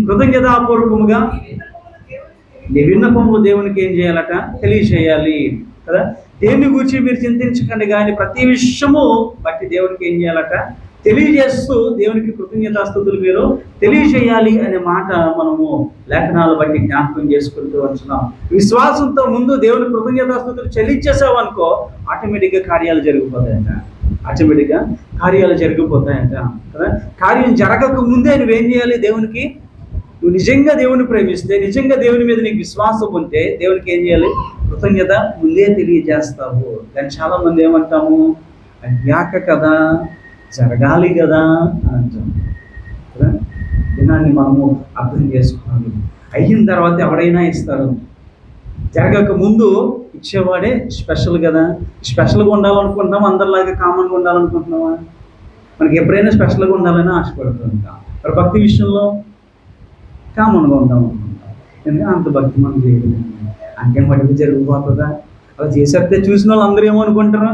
కృతజ్ఞతాపూర్వకముగా నీ విన్నపములు దేవునికి ఏం చేయాలట? తెలియచేయాలి కదా. దేన్ని గురించి మీరు చింతించకండి, కానీ ప్రతి విషయము బట్టి దేవునికి ఏం చేయాలట? తెలియజేస్తూ దేవునికి కృతజ్ఞతాస్తుతులు మీరు తెలియజేయాలి అనే మాట మనము లేఖనాలు బట్టి జ్ఞాపకం చేసుకుంటూ వచ్చినాం. విశ్వాసంతో ముందు దేవుని కృతజ్ఞతాస్తుతులు చెల్లించేసావు అనుకో, ఆటోమేటిక్గా కార్యాలు జరిగిపోతాయంట. కదా. కార్యం జరగక ముందే నువ్వేం చేయాలి? దేవునికి, నువ్వు నిజంగా దేవుని ప్రేమిస్తే, నిజంగా దేవుని మీద నీకు విశ్వాసం ఉంటే దేవునికి ఏం చేయాలి? కృతజ్ఞత ముందే తెలియజేస్తావు. కానీ చాలా మంది ఏమంటాము? అయ్యాక కదా, జరగాలి కదా అని అంటాం కదా. దినాన్ని మనము అర్థం చేసుకోవాలి. అయిన తర్వాత ఎవరైనా ఇస్తారు, జరగక ముందు ఇచ్చేవాడే స్పెషల్ కదా. స్పెషల్గా ఉండాలనుకుంటున్నామా? అందరిలాగా కామన్గా ఉండాలనుకుంటున్నామా? మనకి ఎప్పుడైనా స్పెషల్గా ఉండాలని ఆశపడుతూ ఉంటాం. మరి భక్తి విషయంలో కామన్గా ఉందాం అనుకుంటాం. ఎందుకంటే అంత భక్తి మనకు లేదు, అంటే మటుకు జరిగిపోతుందా? అలా చేసేస్తే చూసిన వాళ్ళు అందరూ ఏమనుకుంటారు?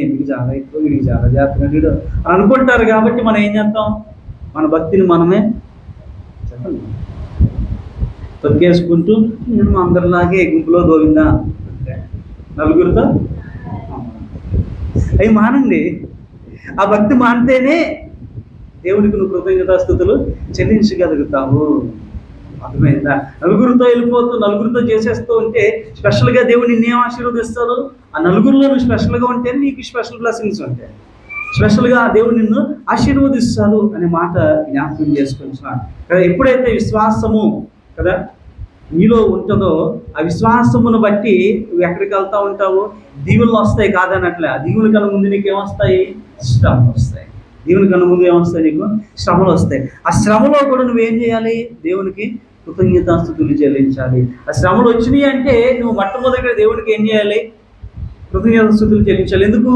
ఎందుకు చాలా ఎక్కువ, వీడికి చాలా జాగ్రత్తగా అనుకుంటారు. కాబట్టి మనం ఏం చేస్తాం? మన భక్తిని మనమే చెప్పండి తొక్కేసుకుంటూ నేను అందరిలాగే గుంపులో దోవిందా నలుగురితో అవి మానండి. ఆ భక్తి మానితేనే దేవునికి నువ్వు కృతజ్ఞతాస్తుతులు చెల్లించగలుగుతావు. అర్థమైందా? నలుగురితో వెళ్ళిపోతూ నలుగురితో చేసేస్తూ ఉంటే స్పెషల్గా దేవుడు నిన్నేం ఆశీర్వదిస్తాడు? ఆ నలుగురిలో నువ్వు స్పెషల్గా ఉంటే నీకు స్పెషల్ బ్లెస్సింగ్స్ ఉంటాయి. స్పెషల్గా దేవుడు నిన్ను ఆశీర్వదిస్తాడు అనే మాట జ్ఞాపకం చేసుకుంటున్నాను కదా. ఎప్పుడైతే విశ్వాసము కదా నీలో ఉంటుందో, ఆ విశ్వాసమును బట్టి నువ్వు ఎక్కడికి వెళ్తూ ఉంటావు? దీవులు వస్తాయి కాదనట్లే. ఆ దీవుల కన్నా ముందు నీకు ఏమొస్తాయి? శ్రమలు వస్తాయి. దేవుని కన్నా ముందు ఏమొస్తాయి? నీకు శ్రమలు వస్తాయి. ఆ శ్రమలో కూడా నువ్వేం చేయాలి? దేవునికి కృతజ్ఞతాస్తుతులు చెల్లించాలి. ఆ శ్రమలు వచ్చినాయి అంటే నువ్వు మొట్టమొదటిగా దేవునికి ఏం చేయాలి? కృతజ్ఞతాస్తుతులు చెల్లించాలి. ఎందుకు?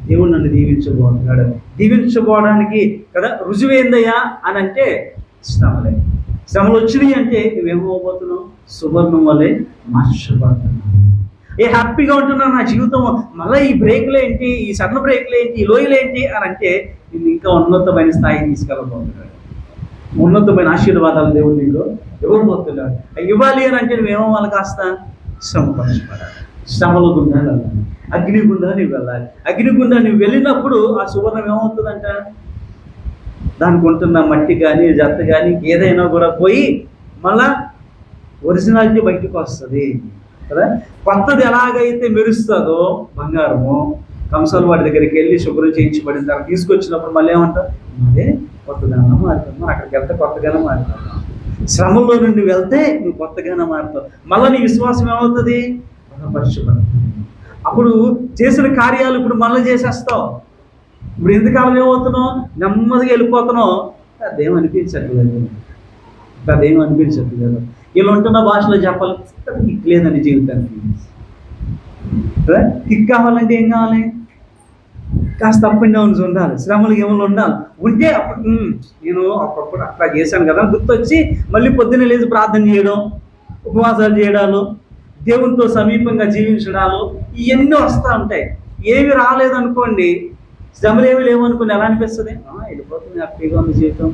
దేవుడు నన్ను దీవించబోతున్నాడు. దీవించబోవడానికి కదా రుజువు ఏందయ్యా అని అంటే శ్రమలే. శ్రమలు వచ్చినాయి అంటే నువ్వేమోబోతున్నావు? సువర్ణం వల్లే మార్చబడుతున్నావు. హ్యాపీగా ఉంటున్నాను నా జీవితం, మళ్ళీ ఈ బ్రేక్లు ఏంటి, ఈ సడన్ బ్రేక్లు ఏంటి, ఈ లోయలు ఏంటి అని అంటే నేను ఇంకా ఉన్నతమైన స్థాయికి తీసుకెళ్ళబోతున్నాడు. ఉన్నతమైన ఆశీర్వాదాలు దేవుడు నీకు ఇవ్వబోతున్నాడు. ఇవ్వాలి అని అంటే నువ్వేమవ్వాలి? కాస్త శ్రమపరచబడాలి. శ్రమల గుండా వెళ్ళాలి, అగ్ని గుండా నువ్వు వెళ్ళాలి. అగ్ని గుండా నువ్వు వెళ్ళినప్పుడు ఆ సువర్ణం ఏమవుతుందంట? దానికి ఉంటున్న మట్టి కానీ జత్త కానీ ఏదైనా కూడా పోయి మళ్ళా ఒరిజినాలిటీ బయటకు వస్తుంది కదా. కొత్తది ఎలాగైతే మెరుస్తుందో బంగారము, కంసాల వాడి దగ్గరికి వెళ్ళి శుభ్రం చేయించబడిన తర్వాత తీసుకొచ్చినప్పుడు మళ్ళీ ఏమంటారు? అదే కొత్తగానే మారుతాం. అక్కడికి వెళ్తే కొత్తగానే మారుతాం. శ్రమంలో నుండి వెళ్తే నువ్వు కొత్తగానే మారుతావు. మళ్ళీ నీ విశ్వాసం ఏమవుతుంది? బలపరచబడుతుంది. అప్పుడు చేసిన కార్యాలు ఇప్పుడు మళ్ళీ చేసేస్తావు. ఇప్పుడు ఎంతకాలం ఏమవుతున్నావు? నెమ్మదిగా వెళ్ళిపోతున్నావు. అదేం అనిపించట్లేదు. వీళ్ళు ఉంటున్న భాషలో చెప్పాలి, కిక్ లేదండి జీవితానికి. కిక్ కావాలంటే ఏం కావాలి? కాస్త అప్ అండ్ డౌన్స్ ఉండాలి, శ్రమలు ఏమైనా ఉండాలి. ఉంటే అప్పుడు నేను అప్పుడప్పుడు అట్లా చేశాను కదా గుర్తొచ్చి మళ్ళీ పొద్దున్నే లేచి ప్రార్థన చేయడం, ఉపవాసాలు చేయడాలు, దేవునితో సమీపంగా జీవించడాలు, ఇవన్నీ వస్తూ ఉంటాయి. ఏమి రాలేదనుకోండి, శ్రమలు ఏమి లేవనుకోండి, ఎలా అనిపిస్తుంది? వెళ్ళిపోతుంది, హ్యాపీగా ఉంది జీవితం.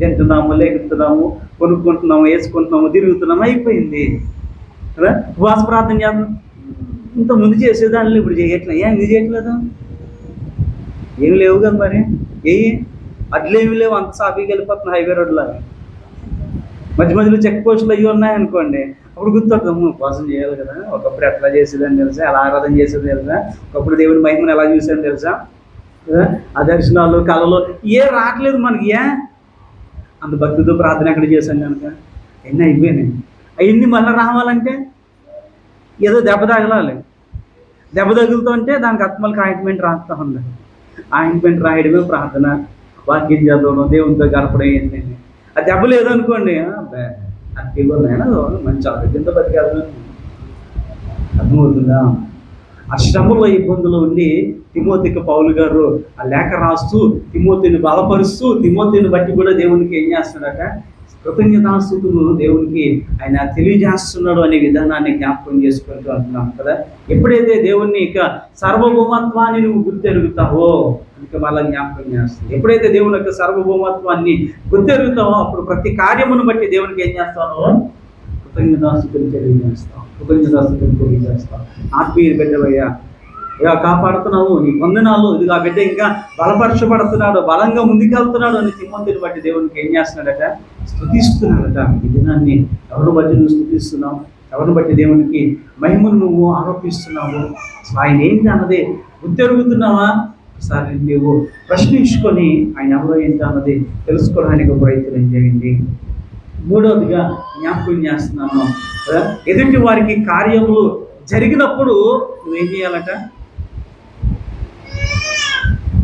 తింటున్నాము, లేగుతున్నాము, కొనుక్కుంటున్నాము, వేసుకుంటున్నాము, తిరుగుతున్నాము, అయిపోయింది కదా. ఉపవాస ప్రార్థన చేద్దాం, ఇంత ముందు చేసేదాన్ని ఇప్పుడు చేయట్లేదు. ఎందుకు చేయట్లేదు? ఏమి లేవు కదా మరి. అడ్లేమి లేవు, అంత సాఫీగా వెళ్ళిపోతున్నాయి హైవే రోడ్లాగా. మధ్య మధ్యలో చెక్ పోస్టులు అవి ఉన్నాయనుకోండి, అప్పుడు గుర్తొస్తాము, ఉపవాసం చేయాలి కదా. ఒకప్పుడు ఎట్లా చేసేదని తెలుసా, ఎలా ఆరాధన చేసేది తెలుసా, ఒకప్పుడు దేవుని మహిమను ఎలా చూసేదని తెలుసా కదా. ఆ దర్శనాలు కళలు రావట్లేదు మనకి. అంత భక్తితో ప్రార్థన ఎక్కడ చేశాం కనుక ఎన్ని అయిపోయినాయి. అవన్నీ మళ్ళీ రావాలంటే ఏదో దెబ్బ తగలాలి. దెబ్బ తగులుతుంటే దానికి ఆత్మలకు ఆయింట్మెంట్ రాస్తా ఉంది. ఆయింట్మెంట్ రాయడమే ప్రార్థన, వాక్యం చదవడం, దేవునితో గడపడం ఏంటండి. ఆ దెబ్బ లేదనుకోండి, హ్యాపీగా ఉన్నాయన మంచి ఆరోగ్యంతో బతికేది. అర్థమవుతుందా? ఆ శ్రమలో ఇబ్బందులు ఉండి తిమోతికి పౌలు గారు ఆ లేఖ రాస్తూ తిమోతిని బలపరుస్తూ, తిమోతిని బట్టి కూడా దేవునికి ఏం చేస్తున్నాడట? కృతజ్ఞతాస్తుతులు దేవునికి ఆయన తెలియజేస్తున్నాడు అనే విధానాన్ని జ్ఞాపకం చేసుకుంటూ అంటున్నాం కదా. ఎప్పుడైతే దేవుణ్ణి ఇక సార్వభౌమత్వాన్ని నువ్వు గుర్తెరుగుతావో, ఇంకా మళ్ళీ జ్ఞాపకం చేస్తాం. ఎప్పుడైతే దేవుని యొక్క సర్వభౌమత్వాన్ని గుర్తెరుగుతామో అప్పుడు ప్రతి కార్యమును బట్టి దేవునికి ఏం చేస్తామో కృతజ్ఞతాస్తుతులు తెలియజేస్తాం. కృతజ్ఞతాస్తుతులు తెలియజేస్తాం. ఆత్మీయ బిడ్డవయ్యా, ఇలా కాపాడుతున్నావు, నీ వందనాలు, ఇది ఆ బిడ్డ ఇంకా బలపరచబడుతున్నాడు, బలంగా ముందుకెళ్తున్నాడు అని తిమ్మతిని బట్టి దేవునికి ఏం చేస్తున్నాడట? స్తుతిస్తున్నాడట. ఈ దినాన్ని ఎవరిని బట్టి నువ్వు స్తుతిస్తున్నావు? ఎవరిని బట్టి దేవునికి మహిమను నువ్వు ఆరోపిస్తున్నావు? ఆయన ఏంటి అన్నది గుర్తెరుగుతున్నావా? ఒకసారి నువ్వు ప్రశ్నించుకొని ఆయన ఎవరో ఏంటి అన్నది తెలుసుకోవడానికి ప్రయత్నం చేయండి. మూడవదిగా జ్ఞాపకం చేస్తున్నాను, ఎదుటి వారికి కార్యములు జరిగినప్పుడు నువ్వేం చేయాలట?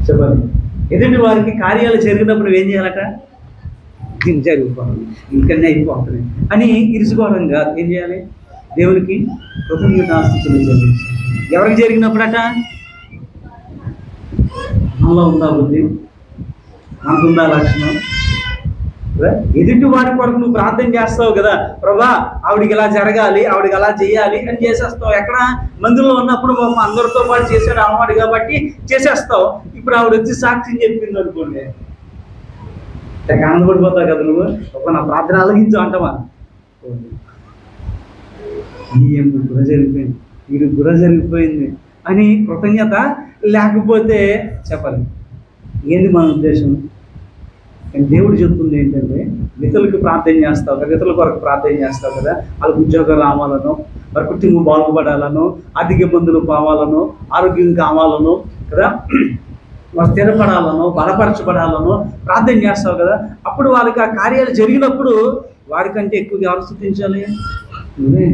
చెప్పండి. ఎదుటి వారికి కార్యాలు జరిగినప్పుడు నువ్వేం చేయాలట? దీన్ని జరిగిపోవాలి, ఇంకనే అయిపోతుంది అని ఇరుసుకోవడంగా ఏం చేయాలి? దేవునికి కృతజ్ఞతాస్తుతులు చెల్లించాలి. ఎవరికి జరిగినప్పుడట? మనలో ఉందా బుద్ధి? మనకుందా లక్షణం? ఎదుటి వారి కొరకు నువ్వు ప్రార్థన చేస్తావు కదా, ప్రభా ఆవిడికి ఇలా జరగాలి, ఆవిడికి అలా చేయాలి అని చేసేస్తావు. ఎక్కడ? మందిలో ఉన్నప్పుడు అందరితో పాటు చేసాడు అలవాడు కాబట్టి చేసేస్తావు. ఇప్పుడు ఆవిడ వచ్చి సాక్ష్యం చెప్పింది అనుకోండి, ఆనందపడిపోతావు కదా నువ్వు. ఒక నా ప్రార్థన ఆలకించు అంటావా? గుర జరిగిపోయింది, వీడు గుర జరిగిపోయింది అని కృతజ్ఞత లేకపోతే చెప్పాలి. ఏంది మన ఉద్దేశం? దేవుడు చెప్తుంది ఏంటంటే, ఇతరులకు ప్రార్థన చేస్తావు కదా, ఇతరుల కొరకు ప్రార్థన చేస్తావు కదా, వాళ్ళకి ఉద్యోగం రావాలనో, వారి కుటుంబం బాగుపడాలనో, ఆర్థిక ఇబ్బందులు పోవాలనో, ఆరోగ్యం కావాలనో కదా, వారు స్థిరపడాలనో, బలపరచబడాలనో ప్రార్థన చేస్తావు కదా. అప్పుడు వాళ్ళకి ఆ కార్యాలు జరిగినప్పుడు వారికంటే ఎక్కువ ఎవరు స్తుతించాలి? నువ్వే.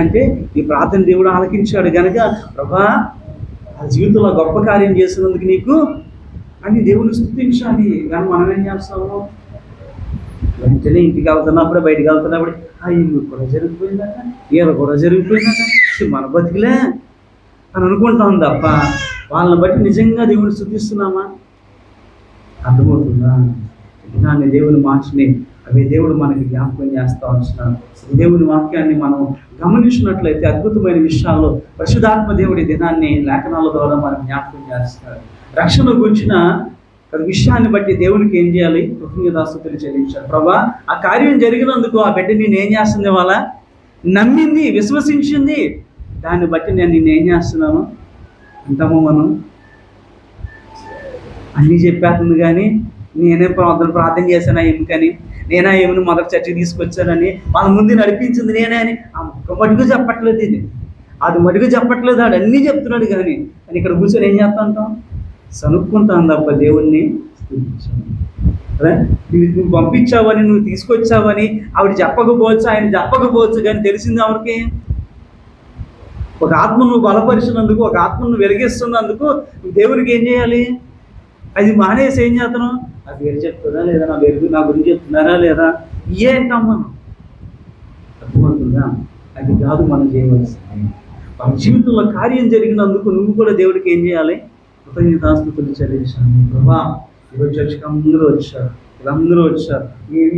అంటే ఈ ప్రార్థన దేవుడు ఆలకించాడు కనుక, ప్రభా ఆ జీవితంలో గొప్ప కార్యం చేసినందుకు నీకు అని దేవుని స్తుతించాలి. కానీ మనం ఏం చేస్తాము? వెంటనే ఇంటికి వెళ్తున్నప్పుడే, బయటికి వెళ్తున్నప్పుడు ఇల్లు కూడా జరిగిపోయిందట, ఈయన కూడా జరిగిపోయిందట, మన బతికిలే అని అనుకుంటాం తప్ప వాళ్ళని బట్టి నిజంగా దేవుని స్తుతిస్తున్నామా? అర్థమవుతుందా? దాన్ని దేవుని మార్చిని అవి దేవుడు మనకి జ్ఞాపకం చేస్తూ ఉంటున్నాడు. దేవుని వాక్యాన్ని మనం గమనించినట్లయితే అద్భుతమైన విషయాల్లో పరిశుద్ధాత్మ దేవుడి దినాన్ని లేఖనాల ద్వారా మనం జ్ఞాపకం చేస్తున్నాడు. రక్షణ గురించిన విషయాన్ని బట్టి దేవునికి ఏం చేయాలి? కృతజ్ఞతాస్తుతులు చెల్లించాలి. ప్రభా ఆ కార్యం జరిగినందుకు ఆ బిడ్డ నేను ఏం చేస్తుంది? వాళ్ళ నమ్మింది, విశ్వసించింది, దాన్ని బట్టి నేను నేనేం చేస్తున్నాను అంటాము. మనం అన్నీ చెప్పేస్తుంది కానీ నేనే ప్రార్థన చేశానా ఏమికని, నేనా ఏమని మొదటి చర్చకి తీసుకొచ్చానని, వాళ్ళ ముందు నడిపించింది నేనే అని ఆ మటుకు చెప్పట్లేదు. ఇది అది మటుకు చెప్పట్లేదు, ఆడు అన్నీ చెప్తున్నాడు కానీ అని ఇక్కడ కూర్చొని ఏం చేస్తా ఉంటాం? సనుక్కుంటాను తప్ప దేవుణ్ణి స్తుతించాను. నువ్వు పంపించావని, నువ్వు తీసుకొచ్చావని ఆవిడ చెప్పకపోవచ్చు, ఆయన చెప్పకపోవచ్చు, కానీ తెలిసింది ఎవరికి? ఒక ఆత్మను నువ్వు బలపరిచినందుకు, ఒక ఆత్మను నువ్వు వెలిగిస్తున్నందుకు దేవునికి ఏం చేయాలి? అది మానేసి ఏం చేస్తాను? ఆ పేరు చెప్తుందా లేదా, నా గురించి చెప్తున్నారా లేదా, ఏంటాం మనం? అర్థమవుతుందా? అది కాదు మనం చేయవలసింది. మన జీవితంలో కార్యం జరిగినందుకు నువ్వు కూడా దేవుడికి ఏం చేయాలి? కృతజ్ఞతాస్తుతులు చెల్లించాలి. ప్రభా ఈరోజు చర్చకి అందరూ వచ్చారు, వీళ్ళందరూ వచ్చారు,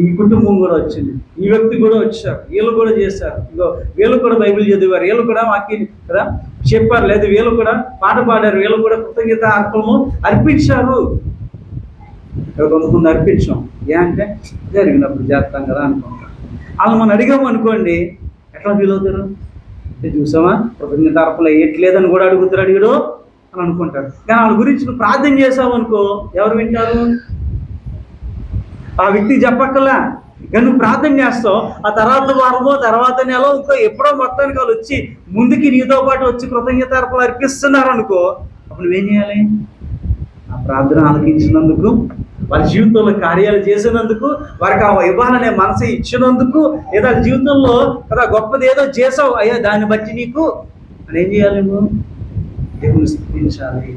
ఈ కుటుంబం కూడా వచ్చింది, ఈ వ్యక్తి కూడా వచ్చారు, వీళ్ళు కూడా చేశారు, ఇగో వీళ్ళు కూడా బైబిల్ చదివారు, వీళ్ళు కూడా వాక్యం కదా చెప్పారు, లేదు వీళ్ళు కూడా పాట పాడారు, వీళ్ళు కూడా కృతజ్ఞత అర్పణము అర్పించారు. కొంతమంది అర్పించాం, ఏ అంటే జరిగినప్పుడు చేస్తాం కదా అనుకుంటాం. వాళ్ళు మనం అడిగాము అనుకోండి, ఎట్లా ఫీల్ అవుతారు? చూసామా కృతజ్ఞత అర్పణలు వేయట్లేదని కూడా అడుగుతారు అడిగాడు అని అనుకుంటారు. కానీ వాళ్ళ గురించి నువ్వు ప్రార్థన చేసావు అనుకో, ఎవరు వింటారు? ఆ వ్యక్తికి చెప్పక్కల్లా. కానీ నువ్వు ప్రార్థన చేస్తావు, ఆ తర్వాత వారమో తర్వాత నెల ఇంకో ఎప్పుడో మొత్తానికి వాళ్ళు వచ్చి ముందుకి నీతో పాటు వచ్చి కృతజ్ఞతార్పణలు అర్పిస్తున్నారు అనుకో, అప్పుడు నువ్వేం చేయాలి? ఆ ప్రార్థన ఆలకించినందుకు, వారి జీవితంలో కార్యాలు చేసినందుకు, వారికి ఆ ఇవ్వాలనే మనసు ఇచ్చినందుకు, లేదా జీవితంలో కదా గొప్పది ఏదో చేసావు అయ్యా దాన్ని బట్టి నీకు అని ఏం చేయాలి? నువ్వు దేవుని స్తుతించాలి.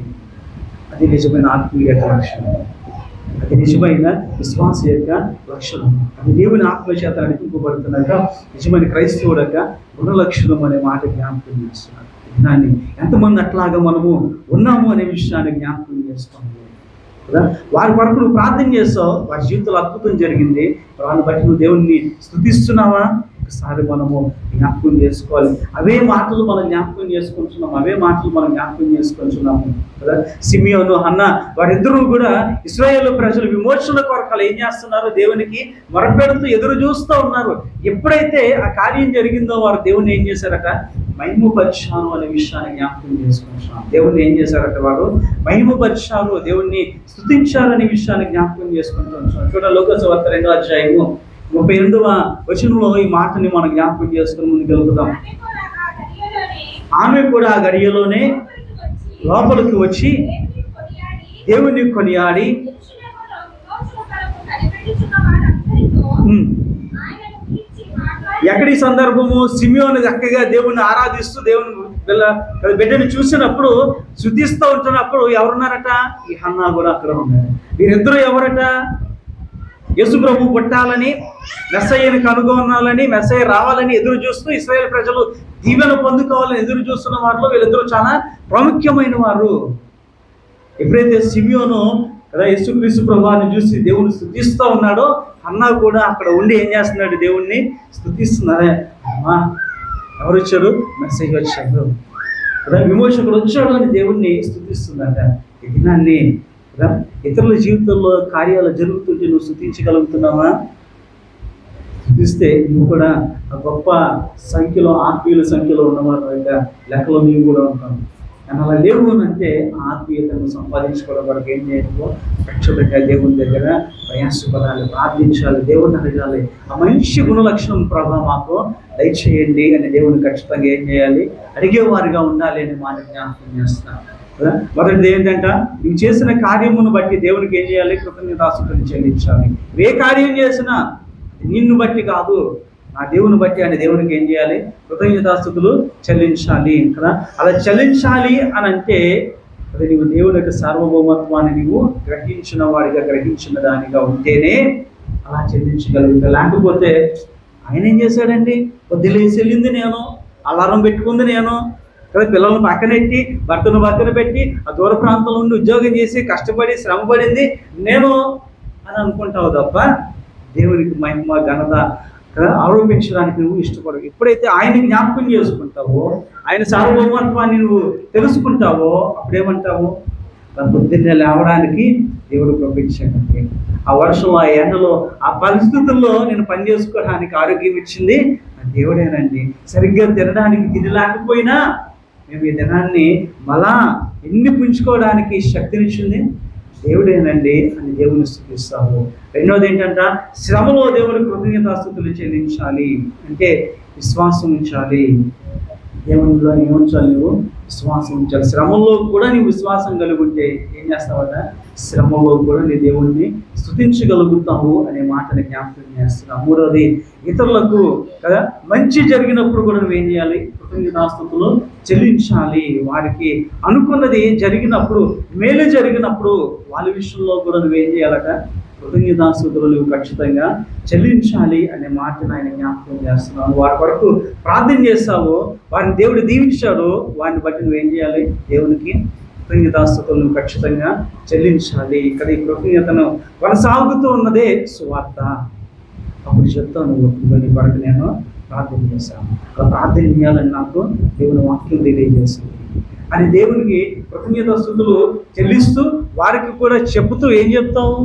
అది నిజమైన ఆత్మీయ లక్షణం, అది నిజమైన విశ్వాస యొక్క లక్షణం, అది దేవుని ఆత్మ చేత నడిపింపబడుతున్నాక నిజమైన క్రైస్తవుడక గుణలక్షణం అనే మాట జ్ఞాపకం చేస్తున్నాడు. దాన్ని ఎంతమంది అట్లాగా మనము ఉన్నాము అనే విషయాన్ని జ్ఞాపకం చేస్తాము కదా. వారి కొరకు నువ్వు ప్రార్థన చేస్తావు, వారి జీవితంలో అద్భుతం జరిగింది, వాళ్ళని బట్టి నువ్వు దేవుణ్ణి స్తుతిస్తున్నావా? ఒకసారి మనము జ్ఞాపకం చేసుకోవాలి. అవే మాటలు మనం జ్ఞాపకం చేసుకుంటున్నాము, అవే మాటలు మనం జ్ఞాపకం చేసుకుంటున్నాము కదా. సిమియోను, హన్నా వారిద్దరూ కూడా ఇశ్రాయేలు ప్రజలు విమోచన కొరకు ఏం చేస్తున్నారు? దేవునికి మొరపెడుతూ ఎదురు చూస్తూ ఉన్నారు. ఎప్పుడైతే ఆ కార్యం జరిగిందో వారు దేవుణ్ణి ఏం చేశారట? మహిమపరిచారు అనే విషయాన్ని జ్ఞాపకం చేసుకుంటున్నాం. దేవుణ్ణి ఏం చేశారట? వారు మహిమపరిచారు, దేవుణ్ణి స్తుతించారు అనే విషయాన్ని జ్ఞాపకం చేసుకుంటున్నాం. చూడండి, లూకాసు వార్త 2వ అధ్యాయము 38వ వచనంలో ఈ మాటని మనం జ్ఞాపకం చేసుకుని ముందుకెళ్తాం. ఆమె కూడా ఆ గడియలోనే లోపలికి వచ్చి దేవుని కొనియాడి ఎక్కడి సందర్భము? సిమియోను చక్కగా దేవుణ్ణి ఆరాధిస్తూ దేవుని బిడ్డను చూసినప్పుడు, శుద్ధిస్తూ ఉంటున్నప్పుడు ఎవరున్నారట? ఈ హన్నా కూడా అక్కడ ఉన్నారు. వీరిద్దరూ ఎవరట? యేసు ప్రభు పుట్టాలని, మెస్సయ్యను కనుగొనాలని, మెస్సయ్య రావాలని ఎదురు చూస్తూ ఇశ్రాయేలు ప్రజలు దీవెన పొందుకోవాలని ఎదురు చూస్తున్న వారిలో వీళ్ళిద్దరూ చాలా ప్రాముఖ్యమైన వారు. ఎప్పుడైతే సిమియోను కదా యేసుక్రీస్తు ప్రభువుని చూసి దేవుని స్తుతిస్తూ ఉన్నాడో, అన్నా కూడా అక్కడ ఉండి ఏం చేస్తున్నాడు? దేవుణ్ణి స్తుతిస్తున్నారే. అమ్మా, ఎవరు వచ్చారు? మెస్సయ్య వచ్చాడు కదా, విమోచకుడు వచ్చాడు అని దేవుణ్ణి స్తుతిస్తున్నాడ. ఈ దినాన్ని కదా ఇతరుల జీవితంలో కార్యాలు జరుగుతుంటే నువ్వు స్తుతించగలుగుతున్నావా? స్తుతిస్తే నువ్వు కూడా ఆ గొప్ప సంఖ్యలో, ఆత్మీయుల సంఖ్యలో ఉన్నవారు లెక్కలో నీవు కూడా ఉంటావు. కానీ అలా లేవు అని అంటే ఆత్మీయతను సంపాదించుకోవడం వరకు ఏం చేయను? ఖచ్చితంగా దేవుని దగ్గర ప్రయాసపడాలి, ప్రార్థించాలి, దేవుడిని అడగాలి. ఆ మంచి గుణలక్షణం ప్రభావ మాకు దయచేయండి అని దేవుని ఖచ్చితంగా ఏం చేయాలి? అడిగేవారిగా ఉండాలి అని మాట జ్ఞాపకం చేస్తున్నాను కదా. మొదటిది ఏంటంట? నువ్వు చేసిన కార్యమును బట్టి దేవునికి ఏం చేయాలి? కృతజ్ఞతాస్తుతులు చెల్లించాలి. ఏ కార్యం చేసినా నిన్ను బట్టి కాదు, నా దేవుని బట్టి అని దేవునికి ఏం చేయాలి? కృతజ్ఞతాస్తుతులు చెల్లించాలి కదా. అలా చెల్లించాలి అని అంటే అది నీవు దేవుని యొక్క సార్వభౌమత్వాన్ని నీవు గ్రహించిన వాడిగా, గ్రహించిన దానిగా ఉంటేనే అలా చెల్లించగలుగుతా. లేకపోతే ఆయన ఏం చేశాడండి? వదిలేసి వెళ్ళింది నేను, అలారం పెట్టుకుంది నేను కదా, పిల్లలను పక్కనెట్టి, భర్తను పక్కన పెట్టి, ఆ దూర ప్రాంతంలో ఉండి ఉద్యోగం చేసి కష్టపడి శ్రమపడింది నేను అని అనుకుంటావు తప్ప దేవునికి మహిమ, ఘనత ఆరోపించడానికి నువ్వు ఇష్టపడవు. ఎప్పుడైతే ఆయన జ్ఞాపకం చేసుకుంటావో, ఆయన సార్వభౌమత్వాన్ని నువ్వు తెలుసుకుంటావో, అప్పుడేమంటావు? పొద్దున్నే లేవడానికి దేవుడు పంపించాడండి. ఆ వర్షం, ఆ ఎండలో, ఆ పరిస్థితుల్లో నేను పని చేసుకోవడానికి ఆరోగ్యం ఇచ్చింది దేవుడేనండి. సరిగ్గా తినడానికి తిని లేకపోయినా మేము ఈ దినాన్ని మళ్ళా ఎన్ని పుంజుకోవడానికి శక్తినిచ్చింది దేవుడేనండి అని దేవుని స్తుతిస్తాము. రెండవది ఏంటంట? శ్రమలో దేవుని కృతజ్ఞతాస్తుతులు చెల్లించాలి. అంటే విశ్వాసం ఉంచాలి. దేవునిలో ఏముంచాలి? నువ్వు విశ్వాసం ఉంచాలి. శ్రమంలో కూడా నీవు విశ్వాసం కలిగి ఉంటే ఏం చేస్తావట? శ్రమంలో కూడా నీ దేవుణ్ణి స్తుతించగలుగుతావు అనే మాటని జ్ఞాపకం చేస్తున్నావు. మూడవది, ఇతరులకు కదా మంచి జరిగినప్పుడు కూడా నువ్వేం చేయాలి? కృతజ్ఞతాస్తుతులు చెల్లించాలి. వారికి అనుకున్నది జరిగినప్పుడు, మేలు జరిగినప్పుడు వాళ్ళ విషయంలో కూడా నువ్వేం చేయాలట? కృతజ్ఞతాస్తుతులు నువ్వు ఖచ్చితంగా చెల్లించాలి అనే మాటను ఆయన జ్ఞాపకం చేస్తున్నావు. వారి వరకు ప్రార్థన చేస్తావు, వారిని దేవుడు దీవించాడు, వారిని బట్టి నువ్వేం చేయాలి? దేవునికి కృతజ్ఞతాస్తుతులు నువ్వు ఖచ్చితంగా చెల్లించాలి. ఇక్కడ ఈ కృతజ్ఞతను కొనసాగుతూ ఉన్నదే సువార్త. అప్పుడు చెప్తాను, నువ్వు నీ కొరకు నేను ప్రార్థన చేశాను, ప్రార్థన చేయాలని నాకు దేవుని వాక్యం తెలియజేసింది అని దేవునికి కృతజ్ఞతాస్తుతులు చెల్లిస్తూ వారికి కూడా చెబుతూ ఏం చెప్తావు?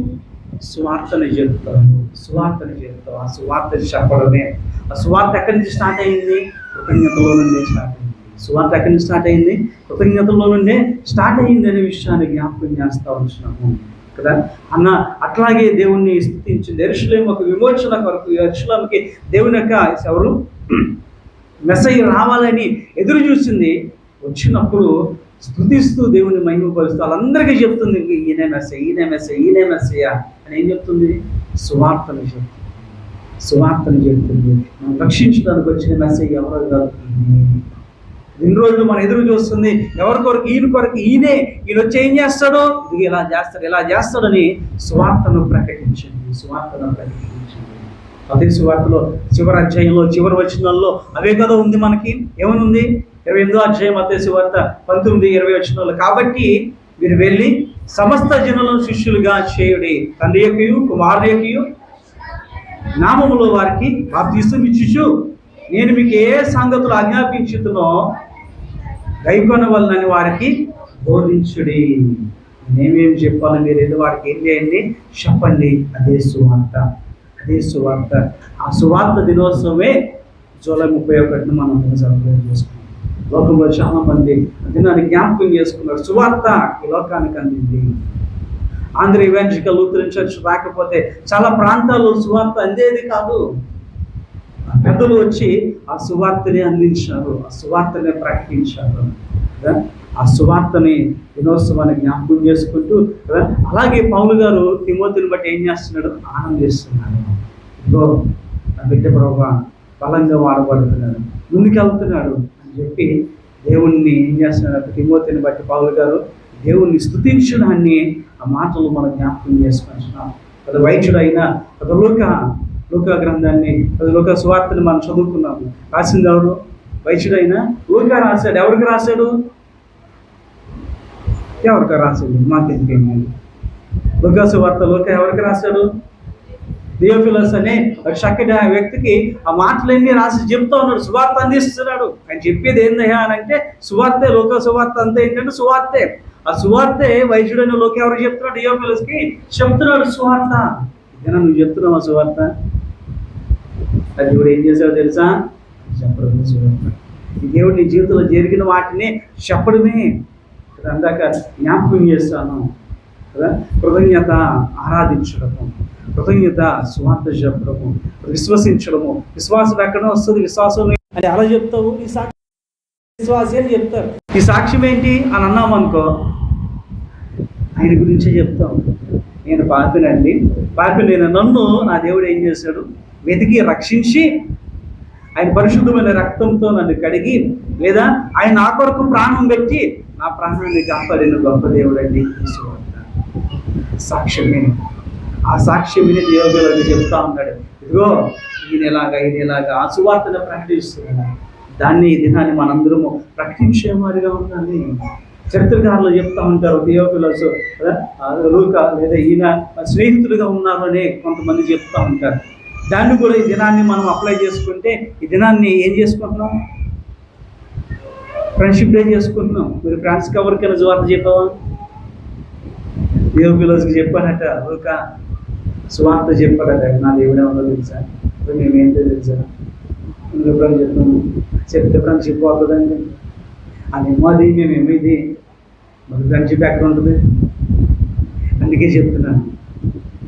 సువార్తని చెప్తావు, సువార్తని చెప్తావు. ఆ సువార్తని చెప్పడమే. ఆ సువార్త ఎక్కడి నుంచి స్టార్ట్ అయింది? కృతజ్ఞతలో నుండే స్టార్ట్ అయింది. సువార్త ఎక్కడి నుంచి స్టార్ట్ అయింది? కృతజ్ఞతలో నుండే స్టార్ట్ అయింది అనే విషయాన్ని జ్ఞాపకం చేస్తూ ఉంటున్నాము కదా. అన్న అట్లాగే దేవుణ్ణి స్తుతించింది. యెరూషలేము ఒక విమోచన కొరకు, యెరూషలేముకి దేవుని యొక్క ఎవరు మెస్సయ్య రావాలని ఎదురు చూసింది. వచ్చినప్పుడు స్తుతిస్తూ దేవుని మహిమపరుస్తూ వాళ్ళందరికీ చెప్తుంది, ఈయనే మెస్సయ్య, ఈయనే మెస్సయ్య, ఈయనే మెస్సయ్య అని ఏం చెప్తుంది? సువార్తని చెప్తుంది. సువార్తని చెప్తుంది. మనం రక్షించడానికి వచ్చిన మెస్సయ్య ఎవరో కాదు. ఇన్ని రోజులు మనం ఎదురు చూస్తుంది ఎవరి కొరకు? ఈయన కొరకు. ఈయన వచ్చి ఏం చేస్తాడో, ఇది ఇలా చేస్తాడు, ఇలా చేస్తాడని సువార్తను ప్రకటించింది. సువార్తను ప్రకటించింది. అదే సువార్తలో చివరి అధ్యాయంలో, చివరి వచనాల్లో అవే కదా ఉంది మనకి. ఏమనుంది? 28వ అధ్యాయం మత్తయి సువార్త 19-20 వచనాలు. కాబట్టి మీరు వెళ్ళి సమస్త జనులను శిష్యులుగా చేయుడి, తండ్రి యొక్కయు కుమారుని యొక్కయు నామములో వారికి బాప్తిసం ఇచ్చుచు నేను మీకు ఏ సంగతులు ఆజ్ఞాపించుతునో గైకొనవలనని వారికి బోధించుడి. నేనేమేమి చెప్పాలో మీరు ఏదో వారికి ఏం చేయండి, చెప్పండి. అదే సువార్త, అదే సువార్త. ఆ సువార్త దినోత్సవమే జూలై 31 మనం సెలబ్రేట్ చేసుకున్నాం. లోకంలో చాలా మంది దినాన్ని జ్ఞాపకం చేసుకున్నారు. సువార్త ఈ లోకానికి అందింది. ఆంధ్ర ఈవాంజలికల్ లూథరన్ చర్చ్ రాకపోతే చాలా ప్రాంతాల్లో సువార్త అందేది కాదు. పెద్దలు వచ్చి ఆ సువార్తని అందించారు, ఆ సువార్తని ప్రకటించారు. ఆ సువార్తని దినోత్సవాన్ని జ్ఞాపకం చేసుకుంటూ అలాగే పౌలు గారు తిమోతిని బట్టి ఏం చేస్తున్నాడు, ఆనందిస్తున్నాడు. ఇదిగో నా బిడ్డ ప్రభువా బలంగా వాడబడుతున్నాడు, ముందుకెళ్తున్నాడు అని చెప్పి దేవుణ్ణి ఏం చేస్తున్నాడు, తిమోతిని బట్టి పౌలు గారు దేవుణ్ణి స్తుతించడాన్ని ఆ మాటలు మనం జ్ఞాపకం చేసుకుంటున్నాం. అది వైద్యుడైన లూకా గ్రంథాన్ని, లూకా సువార్తని మనం చదువుకున్నాము. రాసింది ఎవరు? వైద్యుడైన లూకా రాశాడు. ఎవరికి రాశాడు? ఎవరికి రాశాడు? మాకు తెలియదు. లూకా సువార్త లూకా ఎవరికి రాశాడు? థియోఫిలస్ అనే ఒక చక్కటి వ్యక్తికి ఆ మాటలన్నీ రాసి చెప్తా ఉన్నాడు, సువార్త అందిస్తున్నాడు. ఆయన చెప్పేది ఏందయ్యా అని అంటే సువార్తే. లూకా సువార్త అంతా ఏంటంటే సువార్తే. ఆ సువార్తే వైద్యుడైన లోక ఎవరికి చెప్తున్నాడు? థియోఫిలస్కి చెప్తున్నాడు సువార్త. ఇదేనా నువ్వు చెప్తున్నావు ఆ సువార్త? అది దేవుడు ఏం చేశాడో తెలుసా? చెప్పడమే సువార్త. ఈ దేవుడు నీ జీవితంలో జరిగిన వాటిని చెప్పడమే. అందాక జ్ఞాపకం చేస్తాను కదా, కృతజ్ఞత ఆరాధించడము, కృతజ్ఞత సువార్త చెప్పడము, విశ్వసించడము. విశ్వాసం ఎక్కడ వస్తుంది? విశ్వాసం అని అలా చెప్తావు, ఈ సాక్షి విశ్వాసి అని చెప్తారు. ఈ సాక్ష్యం ఏంటి అని అన్నామనుకో, ఆయన గురించే చెప్తాం. నేను పాపినండి, పాపినైన నన్ను నా దేవుడు ఏం చేశాడు, వెతికి రక్షించి ఆయన పరిశుద్ధమైన రక్తంతో నన్ను కడిగి, లేదా ఆయన నా కొరకు ప్రాణం పెట్టి నా ప్రాణాన్ని కాపాడిన గొప్ప దేవుడు అండి. సాక్ష్యమే. ఆ సాక్ష్యమే దేవుడు చెప్తా ఉన్నాడు, ఇదిగో ఈయనలాగా ఆ సువార్తను ప్రకటిస్తున్నాడు. దాన్ని ఈ దినాన్ని మనందరము ప్రకటించేవారిగా ఉండాలి. చరిత్రకారులు చెప్తా ఉంటారు, థియోఫిలస్ లూకా లేదా ఈయన స్నేహితులుగా ఉన్నారు అని కొంతమంది చెప్తా ఉంటారు. దాన్ని కూడా ఈ దినాన్ని మనం అప్లై చేసుకుంటే ఈ దినాన్ని ఏం చేసుకుంటున్నాం? ఫ్రెండ్షిప్ డే చేసుకుంటున్నాం. మీరు ఫ్రెండ్స్కి ఎవరికైనా సువార్త చెప్పావా? థియోఫిలస్కి చెప్పానట, లూకా సువార్త చెప్పాడట. నా దేవుడే ఉందో తెలుసా, మేమేంటో తెలుసా, ఎప్పుడైనా చెప్తాము, చెప్తే ఫ్రెండ్షిప్ అవుతుందండి. అదేమో అది మేమేమిది, మరి ఫ్రెండ్షిప్ ఎక్కడ ఉంటుంది? అందుకే చెప్తున్నాను,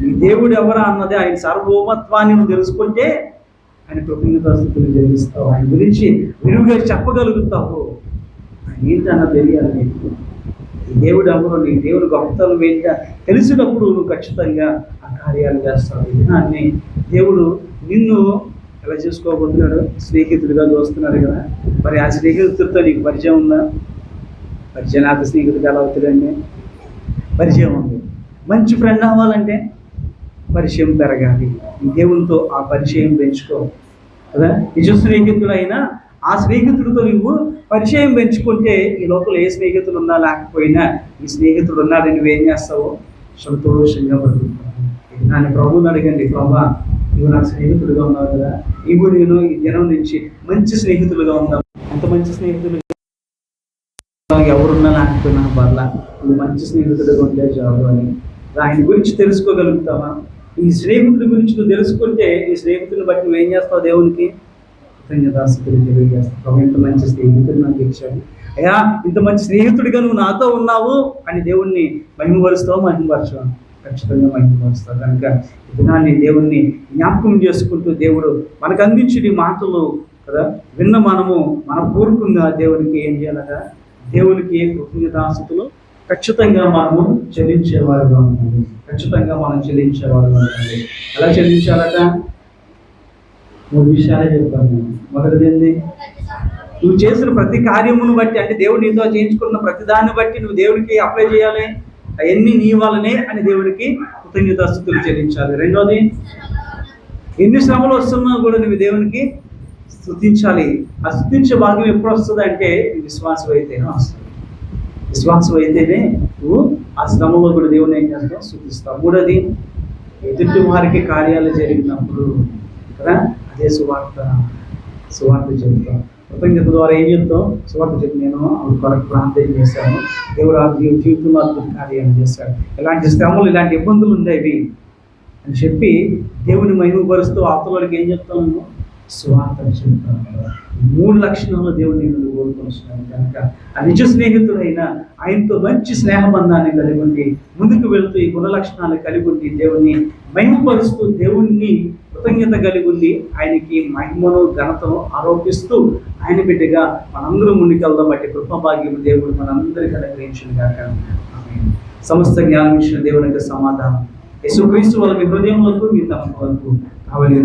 ఈ దేవుడు ఎవరా అన్నది ఆయన సార్వభౌమత్వాన్ని నువ్వు తెలుసుకుంటే ఆయన కృతజ్ఞతాస్తుతులు చెల్లిస్తావు. ఆయన గురించి విలువగా చెప్పగలుగుతావు. ఆయన ఏంటన్న తెలియాలి నీకు. ఈ దేవుడు ఎవరు, నీ దేవుడు గొప్పతనం ఏంటో తెలిసినప్పుడు నువ్వు ఖచ్చితంగా ఆ కార్యాలు చేస్తావు. దీన్ని దేవుడు నిన్ను ఎలా చేసుకోబోతున్నాడు? స్నేహితుడిగా చూస్తున్నాడు కదా. మరి ఆ స్నేహితుడితో నీకు పరిచయం ఉందా? పరిచయం నాకు స్నేహితుడిగా ఎలా అవుతుందండి? పరిచయం ఉంది. మంచి ఫ్రెండ్ అవ్వాలంటే పరిచయం పెరగాలి. దేవునితో ఆ పరిచయం పెంచుకో కదా. నిజ స్నేహితుడైనా ఆ స్నేహితుడితో నువ్వు పరిచయం పెంచుకుంటే ఈ లోపల ఏ స్నేహితులు ఉన్నా లేకపోయినా ఈ స్నేహితుడు ఉన్నాడని నువ్వేం చేస్తావు? సంతోషంగా బతుకుతావు. నన్ను ప్రభువుని అడగండి, ప్రభా నువ్వు నాకు స్నేహితుడిగా ఉన్నావు కదా, ఇవి నేను ఈ దినం నుంచి మంచి స్నేహితులుగా ఉన్నావు. అంత మంచి స్నేహితులు ఎవరున్నా లేకపోయినా పర్లా, నువ్వు మంచి స్నేహితుడిగా ఉంటే చాలు అని ఆయన గురించి తెలుసుకోగలుగుతావా? ఈ స్నేహితుడి గురించి నువ్వు తెలుసుకుంటే ఈ స్నేహితుడిని బట్టి నువ్వు ఏం చేస్తావు? దేవునికి కృతజ్ఞతాస్తుతులు తెలియజేస్తావు. ఇంత మంచి స్నేహితుడు నాకు ఇచ్చాడు అయ్యా, ఇంత మంచి స్నేహితుడిగా నువ్వు నాతో ఉన్నావు అని దేవుణ్ణి మహిమపరుస్తావు. మహిమపరచు, ఖచ్చితంగా మహిమపరుస్తావు. కనుక ఈ దినాన్ని దేవుణ్ణి జ్ఞాపకం చేసుకుంటూ దేవుడు మనకు అందించిన మాటలు కదా విన్న మనము మనపూర్వకంగా దేవునికి ఏం చేయాలట? దేవునికి కృతజ్ఞతాస్తుతులు ఖచ్చితంగా మనము చెల్లించేవారుగా ఉండాలి. ఖచ్చితంగా మనం చెల్లించేవారుగా ఉండాలి. ఎలా చెల్లించాలట? 3 విషయాలే చెప్తాను నేను. మొదటిది ఏంది? నువ్వు చేసిన ప్రతి కార్యమును బట్టి, అంటే దేవుడు నీతో చేయించుకున్న ప్రతి దాన్ని బట్టి నువ్వు దేవుడికి అప్లై చేయాలి. అవన్నీ నీ వల్లనే అని దేవుడికి కృతజ్ఞతాస్తుతులు చెల్లించాలి. రెండోది, ఎన్ని శ్రమలు వస్తున్నా కూడా నువ్వు దేవునికి స్తుతించాలి. ఆ స్తుతించే భాగ్యం ఎప్పుడు వస్తుంది అంటే విశ్వాసం అయితేనే వస్తుంది. విశ్వాసం అయితేనే నువ్వు ఆ శ్రమలో కూడా దేవుని ఏం చేస్తావు? స్తుతిస్తావు. మూడోది, ఎదుటి వారికి కార్యాలు జరిగినప్పుడు కదా అదే సువార్త. సువార్త చెబుతాం. కృతజ్ఞత ద్వారా ఏం చెప్తాం? సువార్త చెప్పి నేను ఆవిడ కొరకు ప్రార్థన చేశాను, దేవుడు ఆ జీవితంలో అద్భుత కార్యాలు చేశాడు, ఇలాంటి శ్రమలు ఇలాంటి ఇబ్బందులు ఉండేవి అని చెప్పి దేవుని మహిమపరుస్తూ అవతలకి ఏం చెప్తాము? సువార్త చెప్తాను. 3 లక్షణాలు దేవుడు నేను కోరుకొస్తున్నాను కనుక ఆ నిజ స్నేహితుడైన ఆయనతో మంచి స్నేహబంధాన్ని కలిగి ఉండి ముందుకు వెళుతూ ఈ గుణ లక్షణాలు కలిగి ఉండి దేవుణ్ణి మహిమపరుస్తూ దేవుణ్ణి కృతజ్ఞత కలిగి ఉండి ఆయనకి మహిమను ఘనతను ఆరోపిస్తూ ఆయన బిడ్డగా మనందరూ ముందుకెళ్దాం. బట్టి కృపభాగ్యం దేవుడు మనందరికీ అనుగ్రహించును గాక. ఆమేన్. సమస్త జ్ఞానం ఇచ్చిన దేవుని యొక్క సమాధానం యేసుక్రీస్తు వల్ల మీ హృదయంలోకి మీ తమ వరకు కావాలి.